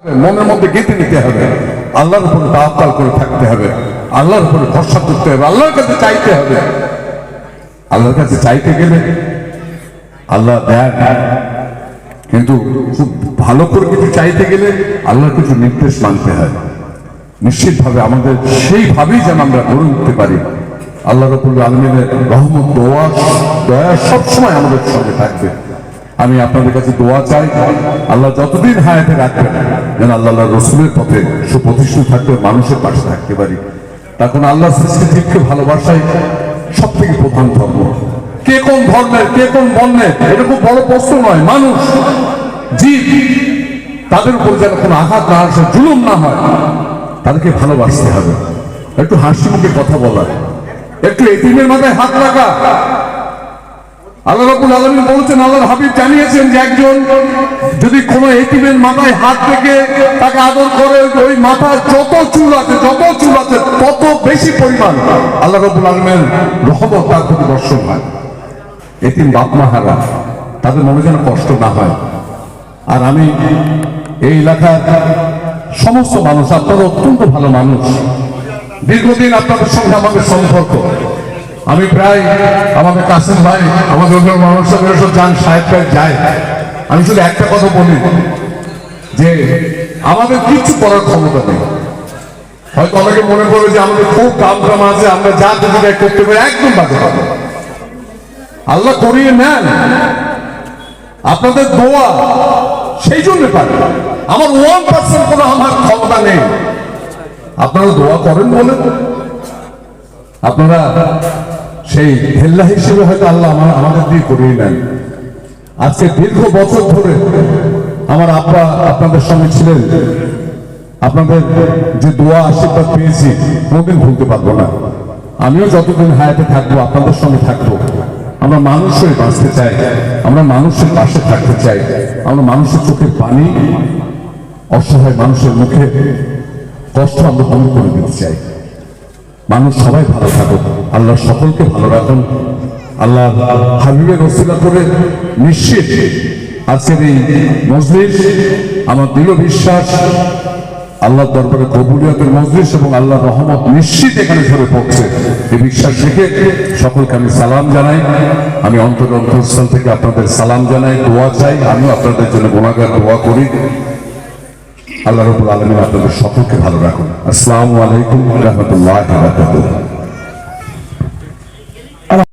মনের মধ্যে গেঁথে নিতে হবে, আল্লাহর উপরে তাওয়াক্কুল করে থাকতে হবে, আল্লাহর উপরে ভরসা করতে হবে, আল্লাহর কাছে চাইতে হবে। আল্লাহর কাছে চাইতে গেলে আল্লাহ দেন, কিন্তু খুব ভালো করে কিছু চাইতে গেলে আল্লাহর কিছু নির্দেশ মানতে হয়। নিশ্চিতভাবে আমাদের সেইভাবেই যেন আমরা গড়ে উঠতে পারি। আল্লাহ রাব্বুল আলামিনের রহমত, দয়া সবসময় আমাদের সঙ্গে থাকবে। আমি আপনাদের কাছে দোয়া চাই, আল্লাহ যতদিন হায়াতে রাখবেন যেন আল্লাহ রসুলের পথে সুপ্রতিষ্ঠিত থাকতে, মানুষের পাশে থাকতে পারি। তখন আল্লাহ সৃষ্টি জীবকে ভালোবাসাই সব থেকে প্রধান ধর্ম। কে কোন ধর্মের, কে কোন বর্ণের, এটা খুব বড় প্রশ্ন নয়। মানুষ, জীব, তাদের উপর যেন কোনো আঘাত না আসে, জুলুম না হয়, তাদেরকে ভালোবাসতে হবে। একটু হাসি মুখে কথা বলা, একটু এতিমের মাথায় হাত রাখা। আল্লাহ রাব্বুল আলামিন বলেছেন, আল্লাহর হাবিব জানিয়েছেন যে একজন যদি কোনো এতিমের মাথায় হাত রেখে তাকে আদর করে, ওই মাথায় যত চুল আছে তত বেশি পরিমাণ আল্লাহ রাব্বুল আলামিনের রহমত তার প্রতি বর্ষণ হয়। এতিম বাপ মা হারা, তাদের মনে যেন কষ্ট না হয়। আর আমি এই এলাকার সমস্ত মানুষ, আপনারা অত্যন্ত ভালো মানুষ, দীর্ঘদিন আপনাদের সঙ্গে আমাদের সম্পর্ক। আমি প্রায় আমাদের কাসেম ভাই, আমাদের মানুষের যান, সাহেব ভাই যায়, আমি শুধু একটা কথা বলি যে আমাদের কিছু করার ক্ষমতা নেই। হয়তো অনেকে মনে করবে যে আমাদের খুব কাম আছে, আমরা যা কিছু করতে পারি, একদম বাজে কথা। আল্লাহ করিয়ে নেন, আপনাদের দোয়া সেই জন্য পারে। আমার 1% কোনো আমার ক্ষমতা নেই, আপনারা দোয়া করেন বলে আপনারা সেই হেল্লা হিসেবে হয়তো আল্লাহ আমাদের দিয়ে করিয়ে নেন। আজকে দীর্ঘ বছর ধরে আমার আব্বা আপনাদের সঙ্গে ছিলেন, আপনাদের যে দোয়া আশীর্বাদ পেয়েছি কোনোদিন ভুলতে পারবো না। আমিও যতদিন হায়াতে থাকবো আপনাদের সঙ্গে থাকবো। আমরা মানুষের বাঁচতে চাই, আমরা মানুষের পাশে থাকতে চাই, আমরা মানুষের চোখের পানি, অসহায় মানুষের মুখে কষ্ট আমরা দূর করে দিতে চাই। মানুষ সবাই ভালো থাকুক, আল্লাহ সকলকে ভালো রাখুন। আল্লাহ হাবিবের ওসিলা করে নিশ্চিত আজকের এই মজলিস, আমার দৃঢ় বিশ্বাস আল্লাহর দরবারে কবুলিয়তের মজলিস এবং আল্লাহর রহমত নিশ্চিত এখানে ঝরে পড়ছে। এই বিশ্বাস রেখে সকলকে আমি সালাম জানাই। আমি অন্তরস্থল থেকে আপনাদের সালাম জানাই, দোয়া চাই। আমিও আপনাদের জন্য গুনাহগার, দোয়া করি। আল্লাহ রাব্বুল আলামিন আপনাদের সকলকে ভালো রাখুন। আসসালামু আলাইকুম ওয়া রাহমাতুল্লাহি ওয়া বারাকাতুহু।